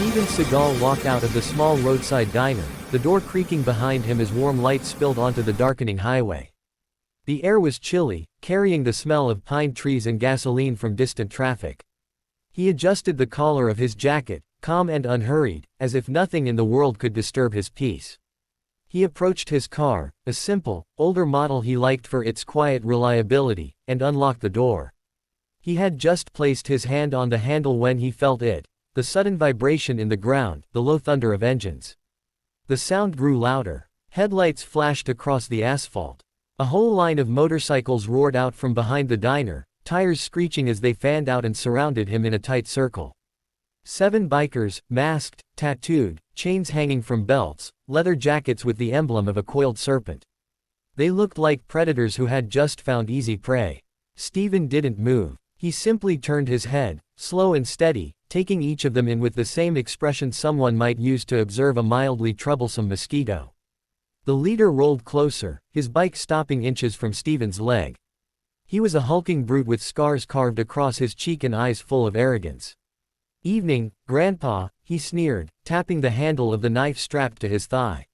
Steven Seagal walked out of the small roadside diner, the door creaking behind him as warm light spilled onto the darkening highway. The air was chilly, carrying the smell of pine trees and gasoline from distant traffic. He adjusted the collar of his jacket, calm and unhurried, as if nothing in the world could disturb his peace. He approached his car, a simple, older model he liked for its quiet reliability, and unlocked the door. He had just placed his hand on the handle when he felt it, the sudden vibration in the ground, the low thunder of engines. The sound grew louder. Headlights flashed across the asphalt. A whole line of motorcycles roared out from behind the diner, tires screeching as they fanned out and surrounded him in a tight circle. 7 bikers, masked, tattooed, chains hanging from belts, leather jackets with the emblem of a coiled serpent. They looked like predators who had just found easy prey. Steven didn't move. He simply turned his head, slow and steady, taking each of them in with the same expression someone might use to observe a mildly troublesome mosquito. The leader rolled closer, his bike stopping inches from Steven's leg. He was a hulking brute with scars carved across his cheek and eyes full of arrogance. "Evening, Grandpa," he sneered, tapping the handle of the knife strapped to his thigh.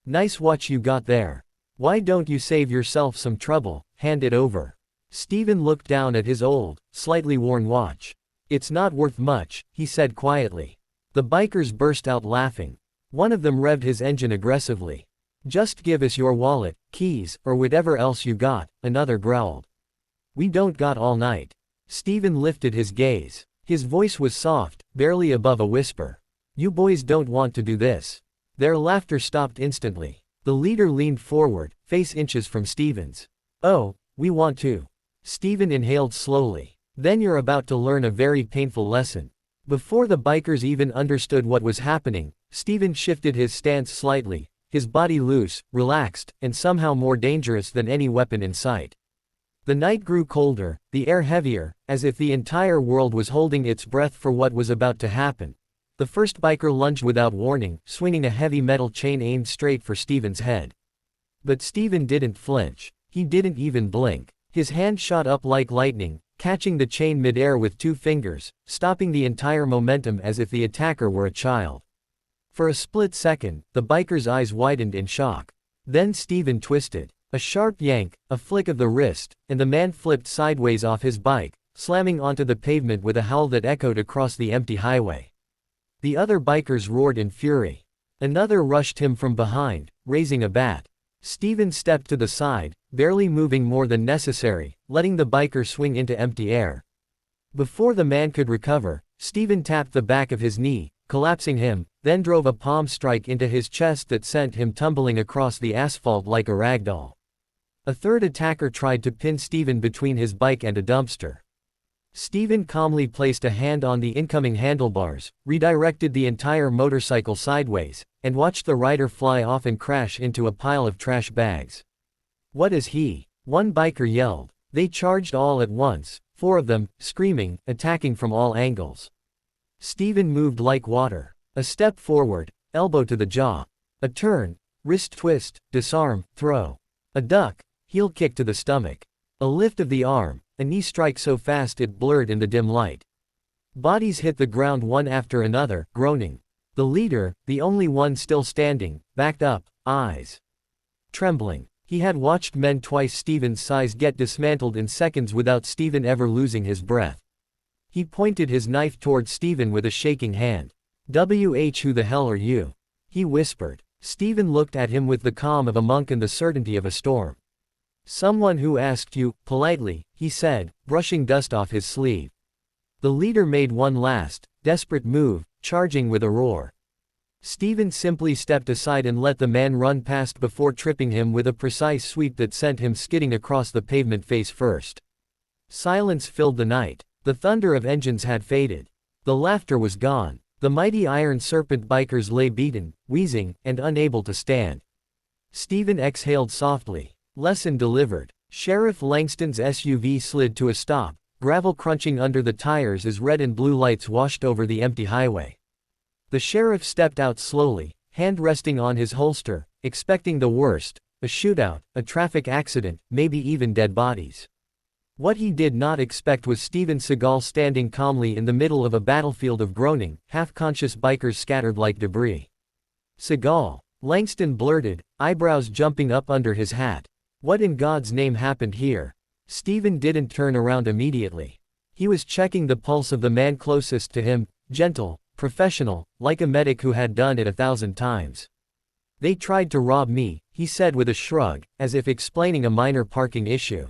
"Nice watch you got there. Why don't you save yourself some trouble, hand it over." Steven looked down at his old, slightly worn watch. "It's not worth much," he said quietly. The bikers burst out laughing. One of them revved his engine aggressively. "Just give us your wallet, keys, or whatever else you got," another growled. "We don't got all night." Steven lifted his gaze. His voice was soft, barely above a whisper. "You boys don't want to do this." Their laughter stopped instantly. The leader leaned forward, face inches from Steven's. "Oh, we want to." Steven inhaled slowly. "Then you're about to learn a very painful lesson." Before the bikers even understood what was happening, Steven shifted his stance slightly, his body loose, relaxed, and somehow more dangerous than any weapon in sight. The night grew colder, the air heavier, as if the entire world was holding its breath for what was about to happen. The first biker lunged without warning, swinging a heavy metal chain aimed straight for Steven's head. But Steven didn't flinch. He didn't even blink. His hand shot up like lightning, catching the chain mid-air with 2 fingers, stopping the entire momentum as if the attacker were a child. For a split second, the biker's eyes widened in shock. Then Steven twisted. A sharp yank, a flick of the wrist, and the man flipped sideways off his bike, slamming onto the pavement with a howl that echoed across the empty highway. The other bikers roared in fury. Another rushed him from behind, raising a bat. Steven stepped to the side, barely moving more than necessary, letting the biker swing into empty air. Before the man could recover, Steven tapped the back of his knee, collapsing him, then drove a palm strike into his chest that sent him tumbling across the asphalt like a ragdoll. A third attacker tried to pin Steven between his bike and a dumpster. Steven calmly placed a hand on the incoming handlebars, redirected the entire motorcycle sideways, and watched the rider fly off and crash into a pile of trash bags. "What is he?" one biker yelled. They charged all at once, 4 of them, screaming, attacking from all angles. Steven moved like water. A step forward, elbow to the jaw. A turn, wrist twist, disarm, throw. A duck, heel kick to the stomach. A lift of the arm, a knee strike so fast it blurred in the dim light. Bodies hit the ground one after another, groaning. The leader, the only one still standing, backed up, eyes trembling. He had watched men twice Steven's size get dismantled in seconds without Steven ever losing his breath. He pointed his knife towards Steven with a shaking hand. Who the hell are you?" he whispered. Steven looked at him with the calm of a monk and the certainty of a storm. "Someone who asked you, politely," he said, brushing dust off his sleeve. The leader made one last, desperate move, charging with a roar. Steven simply stepped aside and let the man run past before tripping him with a precise sweep that sent him skidding across the pavement face first. Silence filled the night. The thunder of engines had faded. The laughter was gone. The mighty Iron Serpent bikers lay beaten, wheezing, and unable to stand. Steven exhaled softly. Lesson delivered. Sheriff Langston's SUV slid to a stop, gravel crunching under the tires as red and blue lights washed over the empty highway. The sheriff stepped out slowly, hand resting on his holster, expecting the worst, a shootout, a traffic accident, maybe even dead bodies. What he did not expect was Steven Seagal standing calmly in the middle of a battlefield of groaning, half-conscious bikers scattered like debris. Seagal, Langston blurted, eyebrows jumping up under his hat. What in God's name happened here? Steven didn't turn around immediately. He was checking the pulse of the man closest to him, gentle, professional, like a medic who had done it 1,000 times. They tried to rob me, he said with a shrug, as if explaining a minor parking issue.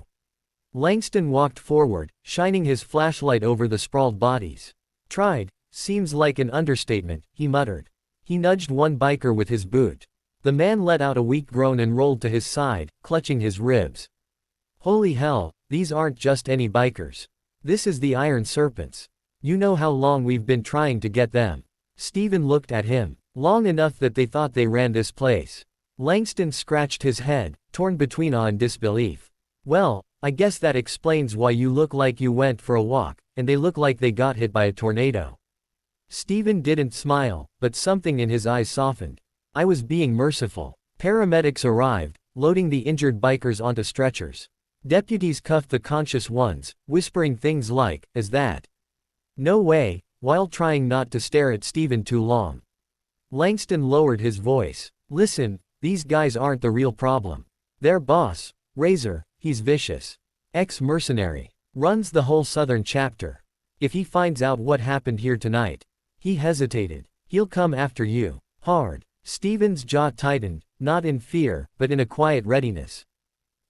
Langston walked forward, shining his flashlight over the sprawled bodies. Tried, seems like an understatement, he muttered. He nudged one biker with his boot. The man let out a weak groan and rolled to his side, clutching his ribs. Holy hell, these aren't just any bikers. This is the Iron Serpents. You know how long we've been trying to get them. Steven looked at him. Long enough that they thought they ran this place. Langston scratched his head, torn between awe and disbelief. Well, I guess that explains why you look like you went for a walk, and they look like they got hit by a tornado. Steven didn't smile, but something in his eyes softened. I was being merciful. Paramedics arrived, loading the injured bikers onto stretchers. Deputies cuffed the conscious ones, whispering things like, "Is that?" "No way," while trying not to stare at Steven too long. Langston lowered his voice. Listen, these guys aren't the real problem. Their boss, Razor, he's vicious. Ex-mercenary. Runs the whole southern chapter. If he finds out what happened here tonight. He hesitated. He'll come after you. Hard. Steven's jaw tightened, not in fear, but in a quiet readiness.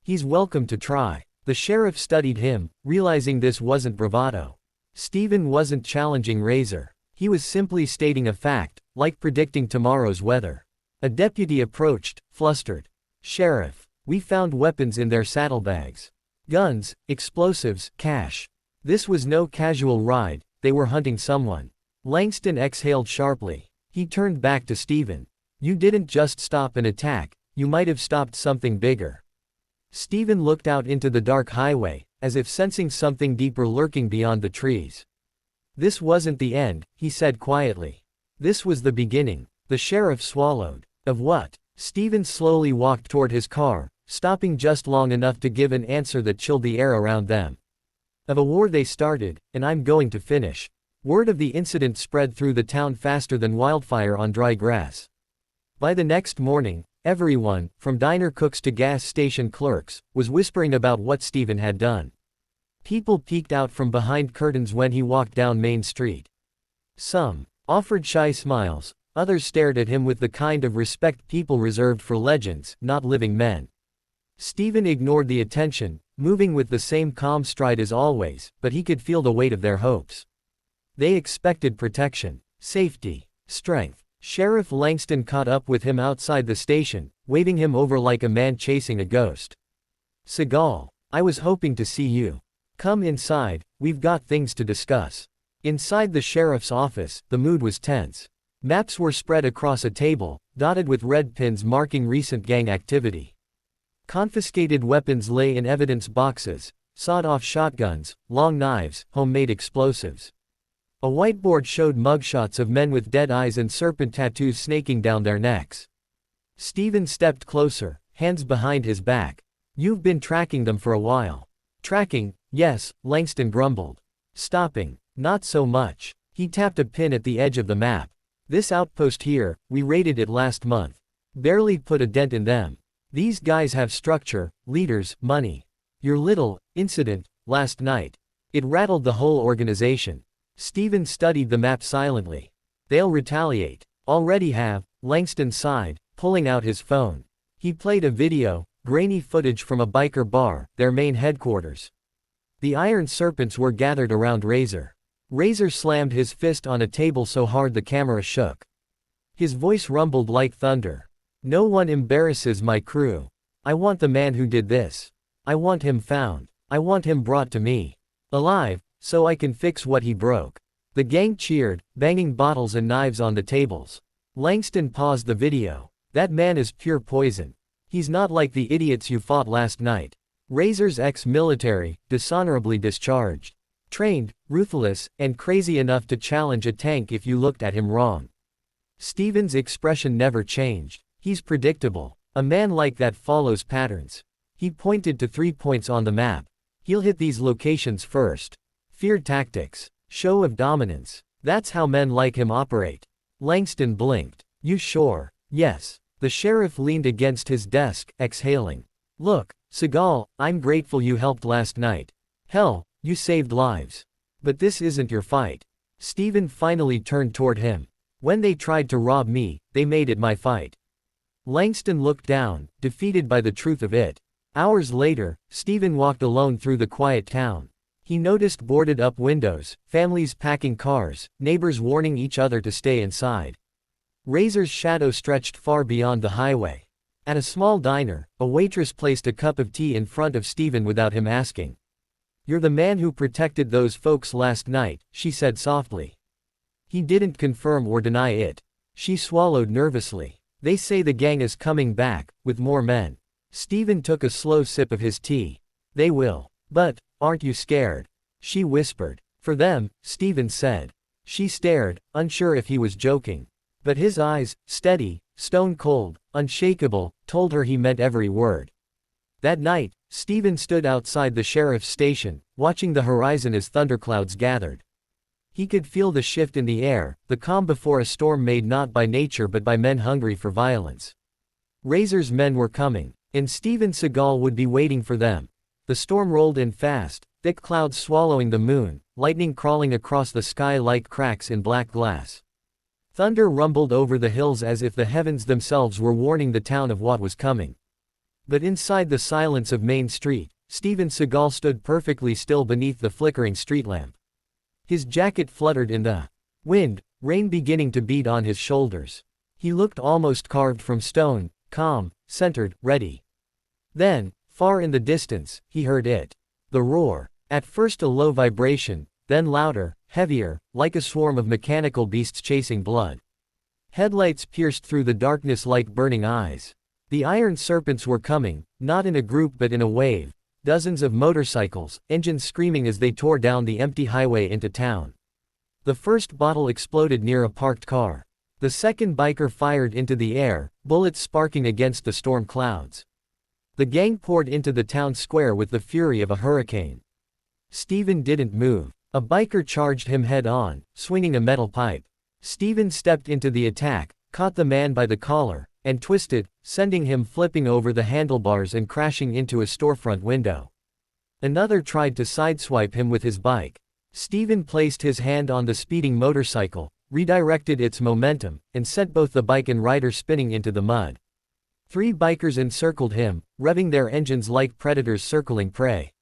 He's welcome to try. The sheriff studied him, realizing this wasn't bravado. Steven wasn't challenging Razor. He was simply stating a fact, like predicting tomorrow's weather. A deputy approached, flustered. Sheriff, we found weapons in their saddlebags. Guns, explosives, cash. This was no casual ride, they were hunting someone. Langston exhaled sharply. He turned back to Steven. You didn't just stop an attack, you might have stopped something bigger. Steven looked out into the dark highway, as if sensing something deeper lurking beyond the trees. This wasn't the end, he said quietly. This was the beginning. The sheriff swallowed. Of what? Steven slowly walked toward his car, stopping just long enough to give an answer that chilled the air around them. Of a war they started, and I'm going to finish. Word of the incident spread through the town faster than wildfire on dry grass. By the next morning, everyone, from diner cooks to gas station clerks, was whispering about what Steven had done. People peeked out from behind curtains when he walked down Main Street. Some offered shy smiles, others stared at him with the kind of respect people reserved for legends, not living men. Steven ignored the attention, moving with the same calm stride as always, but he could feel the weight of their hopes. They expected protection, safety, strength. Sheriff Langston caught up with him outside the station, waving him over like a man chasing a ghost. Seagal, I was hoping to see you. Come inside, we've got things to discuss. Inside the sheriff's office, the mood was tense. Maps were spread across a table, dotted with red pins marking recent gang activity. Confiscated weapons lay in evidence boxes, sawed-off shotguns, long knives, homemade explosives. A whiteboard showed mugshots of men with dead eyes and serpent tattoos snaking down their necks. Steven stepped closer, hands behind his back. You've been tracking them for a while. Tracking, yes, Langston grumbled. Stopping, not so much. He tapped a pin at the edge of the map. This outpost here, we raided it last month. Barely put a dent in them. These guys have structure, leaders, money. Your little incident last night. It rattled the whole organization. Steven studied the map silently. They'll retaliate. Already have, Langston sighed, pulling out his phone. He played a video, grainy footage from a biker bar, their main headquarters. The Iron Serpents were gathered around Razor. Razor slammed his fist on a table so hard the camera shook. His voice rumbled like thunder. No one embarrasses my crew. I want the man who did this. I want him found. I want him brought to me. Alive, so I can fix what he broke. The gang cheered, banging bottles and knives on the tables. Langston paused the video. That man is pure poison. He's not like the idiots you fought last night. Razor's ex-military, dishonorably discharged. Trained, ruthless, and crazy enough to challenge a tank if you looked at him wrong. Steven's expression never changed. He's predictable. A man like that follows patterns. He pointed to 3 points on the map. He'll hit these locations first. Fear tactics. Show of dominance. That's how men like him operate. Langston blinked. You sure? Yes. The sheriff leaned against his desk, exhaling. Look, Seagal, I'm grateful you helped last night. Hell, you saved lives. But this isn't your fight. Steven finally turned toward him. When they tried to rob me, they made it my fight. Langston looked down, defeated by the truth of it. Hours later, Steven walked alone through the quiet town. He noticed boarded-up windows, families packing cars, neighbors warning each other to stay inside. Razor's shadow stretched far beyond the highway. At a small diner, a waitress placed a cup of tea in front of Steven without him asking. You're the man who protected those folks last night, she said softly. He didn't confirm or deny it. She swallowed nervously. They say the gang is coming back, with more men. Steven took a slow sip of his tea. They will. But, aren't you scared? She whispered. For them, Steven said. She stared, unsure if he was joking. But his eyes, steady, stone cold, unshakable, told her he meant every word. That night, Steven stood outside the sheriff's station, watching the horizon as thunderclouds gathered. He could feel the shift in the air, the calm before a storm made not by nature but by men hungry for violence. Razor's men were coming, and Steven Seagal would be waiting for them. The storm rolled in fast, thick clouds swallowing the moon, lightning crawling across the sky like cracks in black glass. Thunder rumbled over the hills as if the heavens themselves were warning the town of what was coming. But inside the silence of Main Street, Steven Seagal stood perfectly still beneath the flickering street lamp. His jacket fluttered in the wind, rain beginning to beat on his shoulders. He looked almost carved from stone, calm, centered, ready. Then, far in the distance, he heard it. The roar. At first a low vibration, then louder, heavier, like a swarm of mechanical beasts chasing blood. Headlights pierced through the darkness like burning eyes. The Iron Serpents were coming, not in a group but in a wave. Dozens of motorcycles, engines screaming as they tore down the empty highway into town. The first bottle exploded near a parked car. The second biker fired into the air, bullets sparking against the storm clouds. The gang poured into the town square with the fury of a hurricane. Steven didn't move. A biker charged him head-on, swinging a metal pipe. Steven stepped into the attack, caught the man by the collar, and twisted, sending him flipping over the handlebars and crashing into a storefront window. Another tried to sideswipe him with his bike. Steven placed his hand on the speeding motorcycle, redirected its momentum, and sent both the bike and rider spinning into the mud. 3 bikers encircled him, revving their engines like predators circling prey.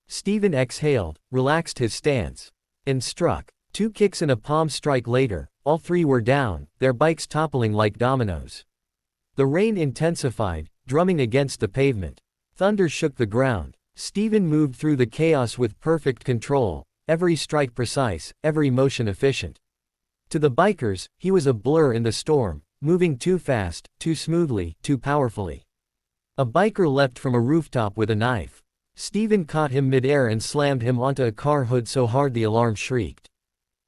Steven exhaled, relaxed his stance, and struck. 2 kicks and a palm strike later, all 3 were down, their bikes toppling like dominoes. The rain intensified, drumming against the pavement. Thunder shook the ground. Steven moved through the chaos with perfect control, every strike precise, every motion efficient. To the bikers, he was a blur in the storm, moving too fast, too smoothly, too powerfully. A biker leapt from a rooftop with a knife. Steven caught him mid-air and slammed him onto a car hood so hard the alarm shrieked.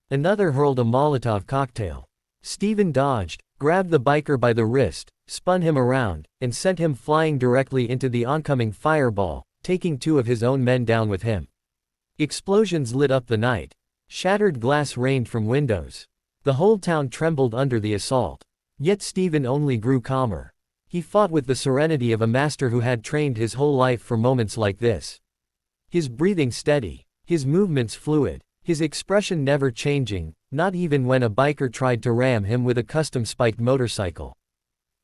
Another hurled a Molotov cocktail. Steven dodged, grabbed the biker by the wrist, spun him around, and sent him flying directly into the oncoming fireball, taking 2 of his own men down with him. Explosions lit up the night. Shattered glass rained from windows. The whole town trembled under the assault. Yet Steven only grew calmer. He fought with the serenity of a master who had trained his whole life for moments like this. His breathing steady, his movements fluid, his expression never changing, not even when a biker tried to ram him with a custom-spiked motorcycle.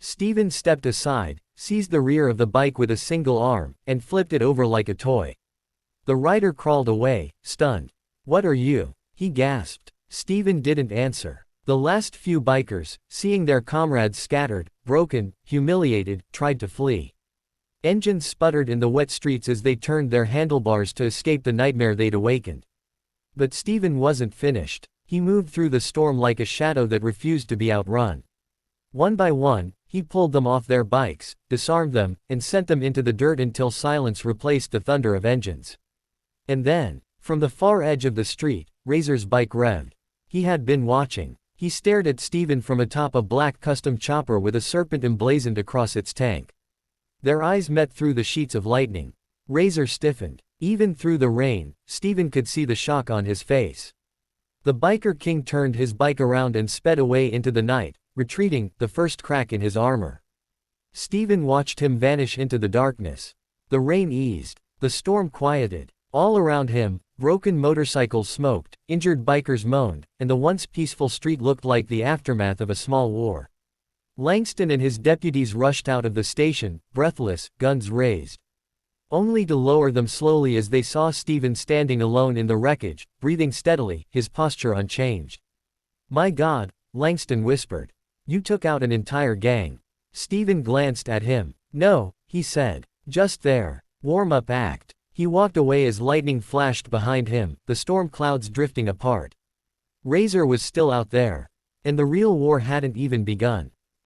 Steven stepped aside, seized the rear of the bike with a single arm, and flipped it over like a toy. The rider crawled away, stunned. "What are you?" he gasped. Steven didn't answer. The last few bikers, seeing their comrades scattered, broken, humiliated, tried to flee. Engines sputtered in the wet streets as they turned their handlebars to escape the nightmare they'd awakened. But Steven wasn't finished. He moved through the storm like a shadow that refused to be outrun. One by one, he pulled them off their bikes, disarmed them, and sent them into the dirt until silence replaced the thunder of engines. And then, from the far edge of the street, Razor's bike revved. He had been watching. He stared at Steven from atop a black custom chopper with a serpent emblazoned across its tank. Their eyes met through the sheets of lightning. Razor stiffened. Even through the rain, Steven could see the shock on his face. The biker king turned his bike around and sped away into the night, retreating, the first crack in his armor. Steven watched him vanish into the darkness. The rain eased. The storm quieted. All around him, broken motorcycles smoked, injured bikers moaned, and the once peaceful street looked like the aftermath of a small war. Langston and his deputies rushed out of the station, breathless, guns raised. Only to lower them slowly as they saw Steven standing alone in the wreckage, breathing steadily, his posture unchanged. "My God," Langston whispered. "You took out an entire gang." Steven glanced at him. "No," he said. "Just their warm-up act." He walked away as lightning flashed behind him, the storm clouds drifting apart. Razor was still out there. And the real war hadn't even begun.